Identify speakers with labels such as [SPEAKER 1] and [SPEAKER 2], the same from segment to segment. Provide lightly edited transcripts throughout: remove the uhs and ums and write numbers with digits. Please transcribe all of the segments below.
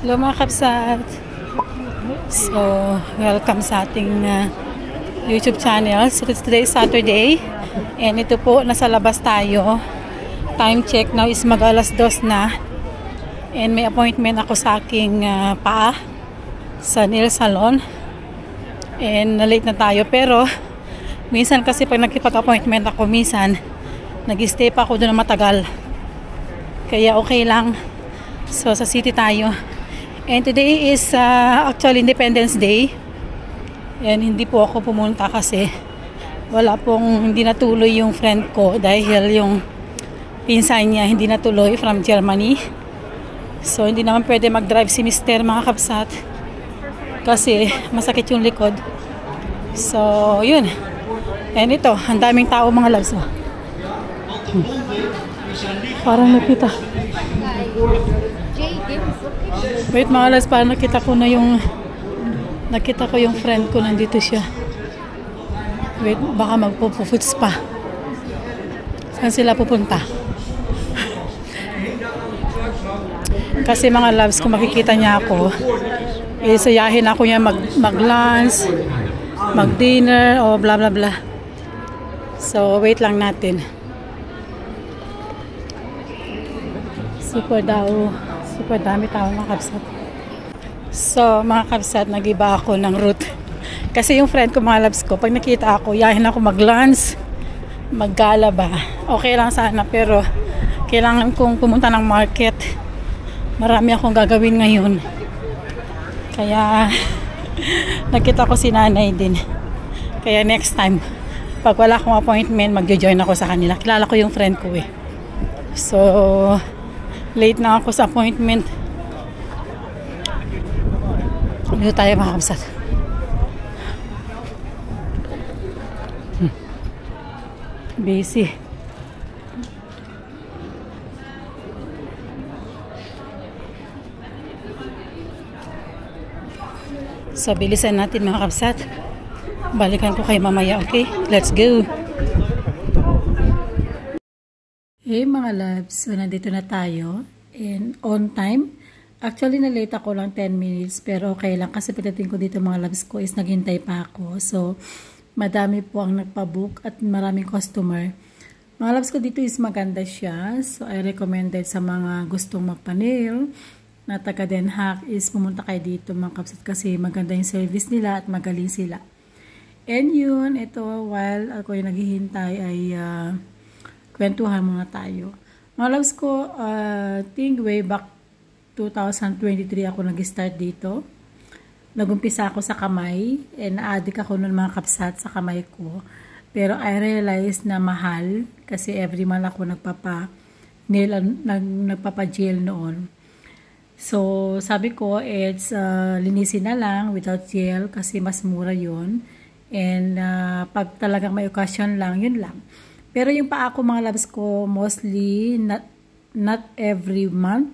[SPEAKER 1] Hello mga kapsat. So, welcome sa ating YouTube channel. So, today is Saturday. And ito po, nasa labas tayo. Time check now is mag-alas 2 na. And may appointment ako sa aking paa sa nail salon. And na-late na tayo. Pero, minsan kasi pag nagkipag-appointment ako, minsan, nag-stay pa ako doon na matagal. Kaya okay lang. So, sa city tayo. And today is actually Independence Day. And hindi po ako pumunta kasi hindi natuloy yung friend ko dahil yung pinsan niya hindi natuloy from Germany. So hindi naman pwede mag-drive si Mr. mga kapsat kasi masakit yung likod. So yun. And ito, ang daming tao mga loves. Parang nakita. Wait mga loves, parang nakita ko yung friend ko, nandito siya. Wait, baka magpo-foods pa. Saan sila pupunta? Kasi mga loves, kung makikita niya ako, isayahin ako niya mag-lunch, mag-dinner, o bla bla bla. So, wait lang natin. Super dami tao mga kapsat. So, mga kapsat, nag-iba ako ng route. Kasi yung friend ko, mga loves ko, pag nakita ako, yahin ako mag-lunch, mag-gala ba. Okay lang sana, pero kailangan kong pumunta ng market. Marami akong gagawin ngayon. Kaya, nakita ko si nanay din. Kaya next time, pag wala akong appointment, mag-join ako sa kanila. Kilala ko yung friend ko eh. So, late na ako sa appointment. Dito tayo mga kapsat. Busy. So, bilisan natin mga kapsat. Balikan ko kayo mamaya, okay? Let's go! Hey mga loves, so nandito na tayo. And on time. Actually, na-late ako lang 10 minutes. Pero okay lang kasi pagdating ko dito mga loves ko is naghintay pa ako. So, madami po ang nagpabook at maraming customer. Mga loves ko dito is maganda siya. So, I recommended sa mga gustong magpa-nail na taga Den Haag is pumunta kayo dito mga kapsat kasi maganda yung service nila at magaling sila. And yun, ito while ako yung naghihintay ay kwentuhan muna tayo. Mga loves ko, think way back 2023 ako nag-start dito. Nagumpisa ako sa kamay and na-addict ako nun mga kapsat sa kamay ko. Pero I realized na mahal kasi every month ako nagpapa-gel noon. So sabi ko, it's linisin na lang without gel kasi mas mura yun. And pag talagang may occasion lang, yun lang. Pero yung paa ko mga loves ko, mostly not every month.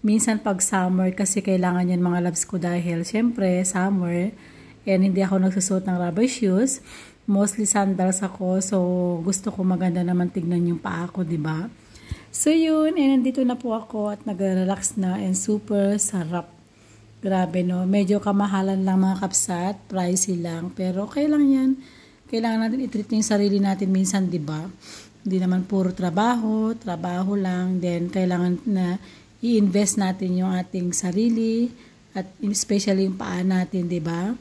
[SPEAKER 1] Minsan pag summer kasi kailangan yan mga loves ko dahil syempre summer and hindi ako nagsusuot ng rubber shoes. Mostly sandals ako so gusto ko maganda naman tignan yung paa ko, diba? So yun, and nandito na po ako at nag-relax na and super sarap. Grabe no, medyo kamahalan lang mga kapsat, pricey lang pero okay lang yan. Kailangan natin i-treat yung sarili natin minsan, diba? Hindi naman puro trabaho lang, then kailangan na i-invest natin yung ating sarili at especially yung paa natin, diba?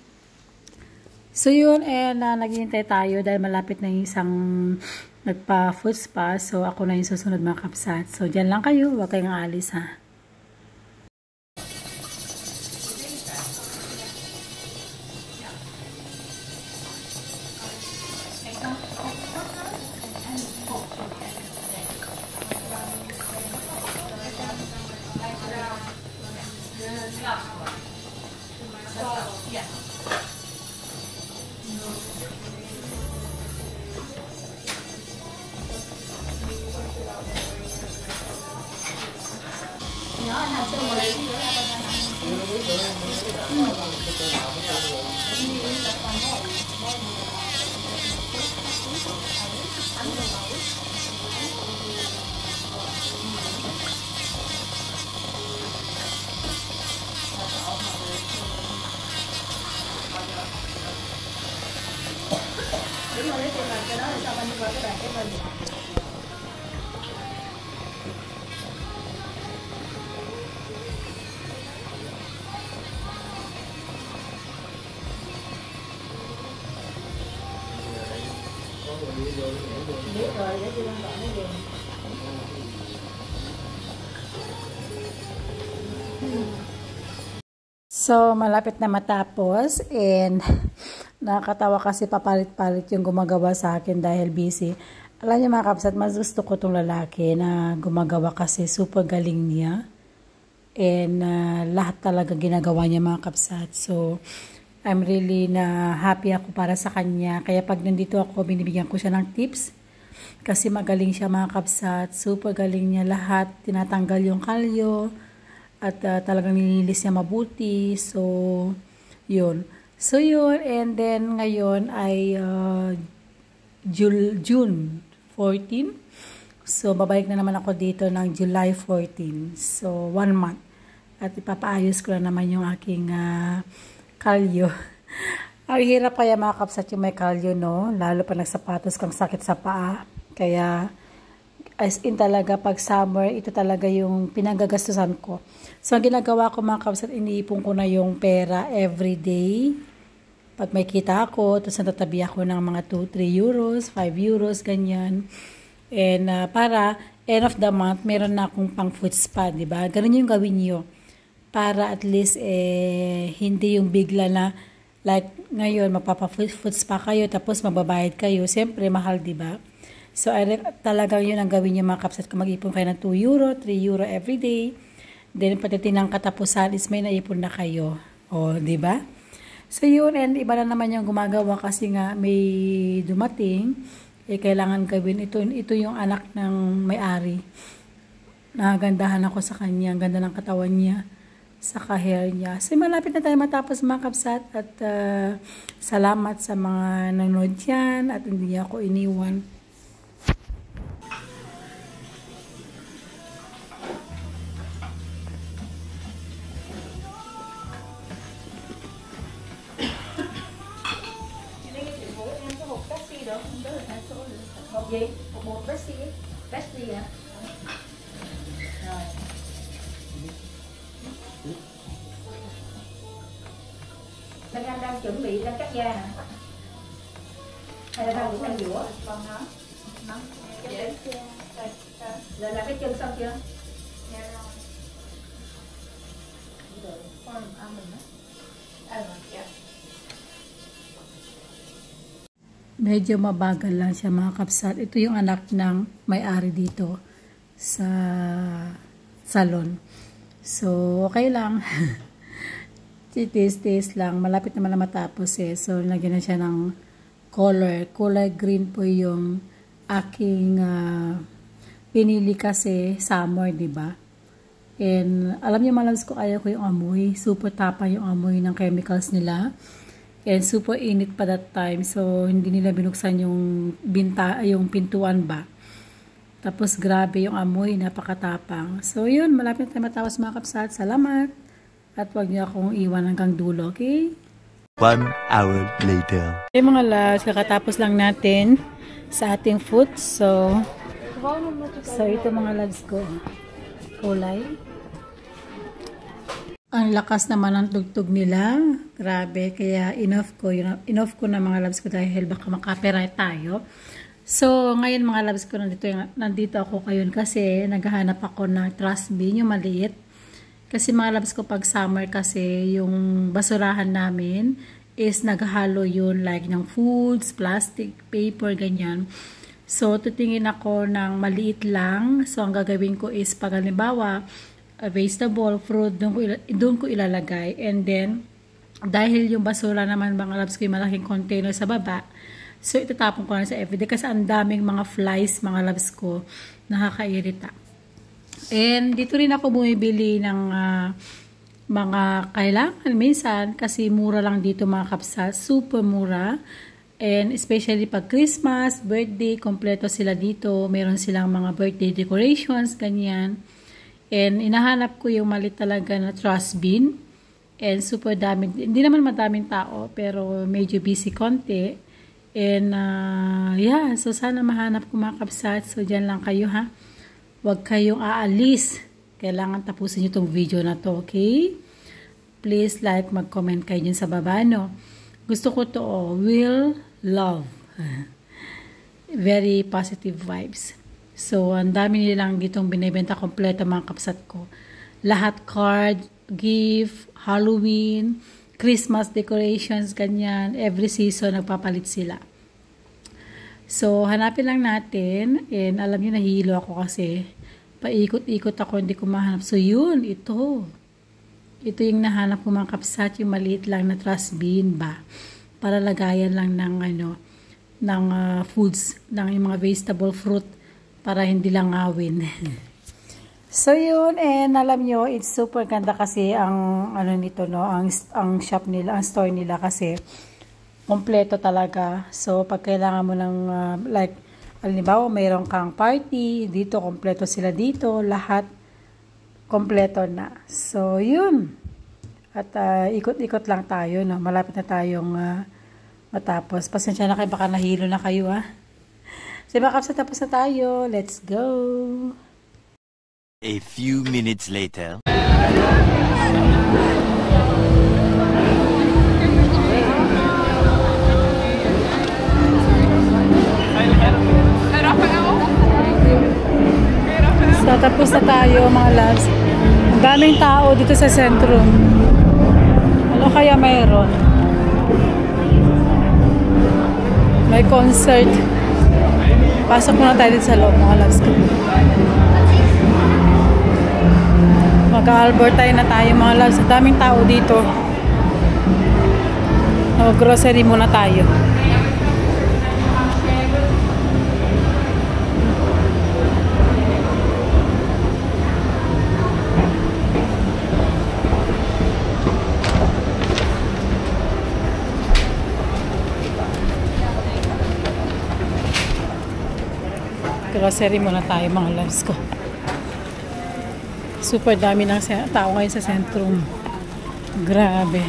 [SPEAKER 1] So yun, and naghihintay tayo dahil malapit na yung isang nagpa-foot spa. So ako na yung susunod mga kapsat. So dyan lang kayo, huwag kayong aalis ha. So, malapit na matapos and nakakatawa kasi papalit-palit yung gumagawa sa akin dahil busy. Alam niyo mga kapsat, mas gusto ko itong lalaki na gumagawa kasi super galing niya. And lahat talaga ginagawa niya mga kapsat. So, I'm really na happy ako para sa kanya. Kaya pag nandito ako, binibigyan ko siya ng tips. Kasi magaling siya mga kapsat. Super galing niya lahat. Tinatanggal yung kalyo. At talagang nililis niya mabuti. So, yun. So, yun. And then, ngayon ay June 14. So, babalik na naman ako dito ng July 14. So, 1 month. At ipapaayos ko na naman yung aking kalyo. Ang hirap kaya mga kapsat yung may kalyo, no? Lalo pa nagsapatos kang sakit sa paa. Kaya, as in talaga, pag summer, ito talaga yung pinagagastusan ko. So, ang ginagawa ko mga kapsat, iniipon ko na yung pera everyday. Pag may kita ako, tapos natatabi ako ng mga 2-3 euros, 5 euros, ganyan. And para end of the month, meron na akong pang food spa, diba? Ganun yung gawin nyo. Para at least, hindi yung bigla na, like ngayon, magpapa-food spa kayo, tapos magbabayad kayo. Siyempre, mahal, diba? So, talagang yun ang gawin nyo mga kapsat. Kung mag-ipon kayo ng 2 euro, 3 euro everyday, then pagdating ng katapusan is may naipon na kayo. O, diba? So, yun, and iba na naman yung gumagawa kasi nga may dumating, kailangan gawin. Ito yung anak ng may-ari. Nakagandahan ako sa kanya. Ang ganda ng katawan niya. Saka hair niya. So, malapit na tayo matapos mga kapsat. At salamat sa mga nanonood dyan. At hindi niya ako iniwan.
[SPEAKER 2] Gì? Một bát gì ạ? Rồi. Bên anh đang chuẩn bị đang cắt da hả? Hay là đang dũa? Còn hả? Rồi làm cái chân xong chưa? Dạ rồi. Được, con ăn mình đó. Dạ.
[SPEAKER 1] Medyo mabagal lang siya mga kapsat. Ito yung anak ng may-ari dito sa salon. So, okay lang. Tiis-tiis lang. Malapit naman na matapos eh. So, lagyan na siya ng color. Color green po yung aking pinili kasi summer, diba? And alam niyo malas ko, ayaw ko yung amoy. Super tapa yung amoy ng chemicals nila. And super init pa that time. So, hindi nila binuksan yung pintuan ba. Tapos, grabe yung amoy. Napakatapang. So, yun. Malapit na matapos mga kapsat. Salamat. At huwag niyo akong iwan hanggang dulo. Okay?
[SPEAKER 3] 1 hour later.
[SPEAKER 1] Okay mga loves. Kakatapos lang natin sa ating food. So, ito mga loves ko. Kulay. Ang lakas naman ng tugtog nila. Grabe. Kaya enough ko na mga loves ko dahil baka makapiright tayo. So, ngayon mga loves ko, nandito ako ngayon kasi naghahanap ako ng trash bin, yung maliit. Kasi mga loves ko, pag summer kasi, yung basurahan namin is naghalo yun like ng foods, plastic, paper, ganyan. So, tutingin ako ng maliit lang. So, ang gagawin ko is pag halimbawa, vegetable, fruit, doon ko ilalagay. And then, dahil yung basura naman mga loves ko yung malaking container sa baba, so itatapon ko na sa everyday kasi ang daming mga flies mga loves ko, nakakairita. And dito rin ako bumibili ng mga kailangan minsan kasi mura lang dito mga kapsat, super mura. And especially pag Christmas, birthday, kompleto sila dito. Meron silang mga birthday decorations, ganyan. And inahanap ko yung mali talaga na trash bin. And super dami. Hindi naman madaming tao, pero medyo busy konti. And yeah, so sana mahanap ko mga kabsat. So dyan lang kayo ha. Huwag kayong aalis. Kailangan tapusin nyo itong video na to, okay? Please like, mag-comment kayo dyan sa baba, no? Gusto ko to, will, love. Very positive vibes. So, ang dami nilang gitong binibenta kompleto mga kabsat ko. Lahat card, gift, Halloween, Christmas decorations, ganyan. Every season, nagpapalit sila. So, hanapin lang natin. And alam niyo, nahihilo ako kasi paikot-ikot ako, hindi ko mahanap. So, yun, ito. Ito yung nahanap ko mga kapsat, yung maliit lang na trash bin ba. Para lagayan lang ng, ng foods, ng yung mga vegetable fruit, para hindi lang ngawin. So yun, and alam nyo, it's super ganda kasi ang nito, no, ang shop nila, ang store nila kasi kompleto talaga. So pag kailangan mo ng like halimbawa mayroon kang party, dito kompleto sila dito, lahat kompleto na. So yun. At ikot-ikot lang tayo, no. Malapit na tayong matapos. Pasensya na kayo, baka nahilo na kayo, So baka sa tapos na tayo. Let's go.
[SPEAKER 3] A few minutes later.
[SPEAKER 1] So tapos na tayo mga loves. Ang daming tao dito sa sentrum. Ano kaya mayroon? May concert. Pasok muna tayo dito sa loob mga loves ko. Mag-Albert tayo na tayo mga loves. Ang daming tao dito. Grocery muna tayo. Grocery muna tayo mga loves ko. Super dami ng tao ngayon sa sentrum. Grabe.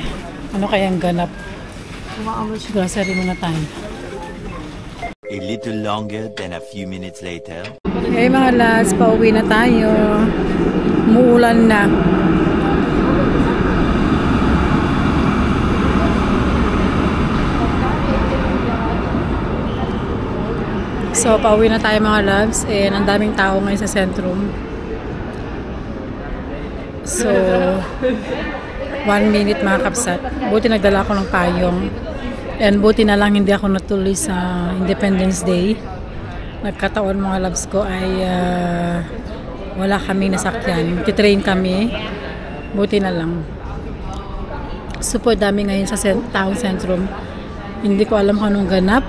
[SPEAKER 1] Ano kayang ganap? Grocery muna tayo.
[SPEAKER 3] A little longer than a few minutes later.
[SPEAKER 1] Okay mga loves, pauwi na tayo. Muulan na. So, pauwi na tayo mga loves. And ang daming tao ngayon sa sentrum. So, 1 minute mga kapsat. Buti nagdala ako ng payong. And buti na lang hindi ako natuloy sa Independence Day. Nagkataon mga loves ko ay wala kaming nasakyan. Titrain kami. Buti na lang. Super dami ngayon sa taong sentrum. Hindi ko alam kung anong ganap.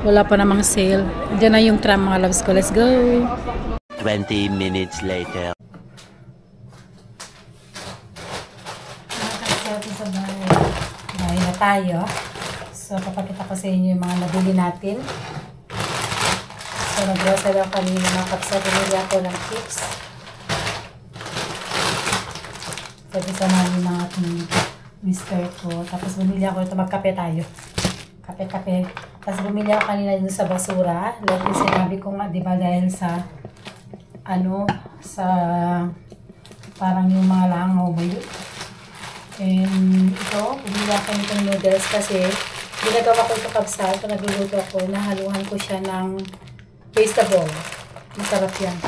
[SPEAKER 1] Wala pa namang sale. Diyan na yung tram mga loves ko. Let's go!
[SPEAKER 3] 20 minutes later.
[SPEAKER 1] Bahay na tayo. So, papakita ko sa inyo yung mga nabili natin. So, nag-grocery ako kanina mga kapsa. Bumili ako ng chips. So, isa namin mga ating whisker ko. Tapos bumili ako ito. Magkape tayo. Kape-kape. Tapos bumili ako kanina dun sa basura. Like yung sinabi ko nga, diba, dahil sa sa parang yung mga langaw ba yun. And ito, bumili ako nitong noodles kasi ginagawa ko ito kabsat. Ito nagluluto ako, nahaluhan ko siya ng vegetable. Masarap yan.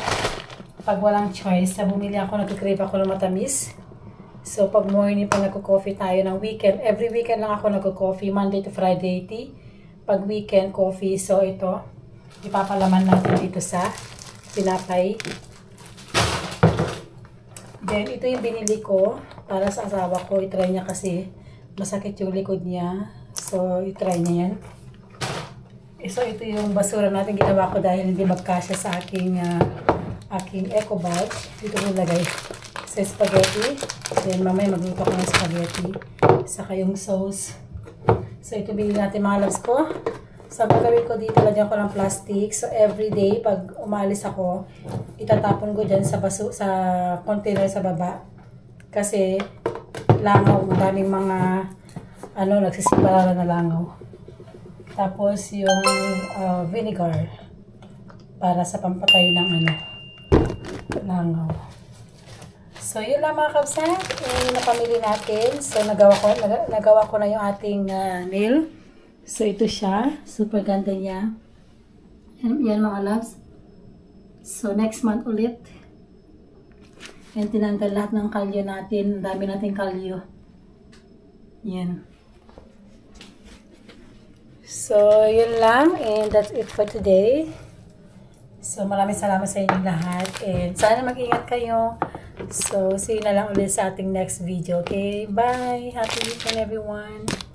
[SPEAKER 1] Pag walang choice, bumili ako, nag-crave ako ng matamis. So pag morning, pag nagko-coffee tayo ng weekend, every weekend lang ako nagko-coffee, Monday to Friday tea. Pag weekend, coffee. So ito, ipapalaman natin dito sa tinapay. Then, ito yung binili ko para sa asawa ko. I-try niya kasi masakit yung likod niya. So, i-try niya yan. So, ito yung basura natin ginawa ko dahil hindi magkasya sa aking eco bag. Dito ko lagay sa spaghetti. Then, mamaya magluto ko ng spaghetti. Saka yung sauce. So, ito binili natin mga loves ko. So, gagawin ko dito, lagyan ko ng plastic. So, everyday, pag umalis ako, itatapon ko dyan sa container sa baba. Kasi, langaw, daming mga, nagsisiparalan na langaw. Tapos yung vinegar para sa pampatay ng langaw. So yun lang mga kabsat, yung napamili natin. So nagawa ko na yung ating nail. So ito siya, super ganda niya. Yan mga loves. So next month ulit. And tinanggal lahat ng kalyo natin. Ang dami nating kalyo. Yan. So, yun lang. And that's it for today. So, maraming salamat sa inyong lahat. And sana mag-ingat kayo. So, see you na lang ulit sa ating next video. Okay? Bye! Happy weekend everyone!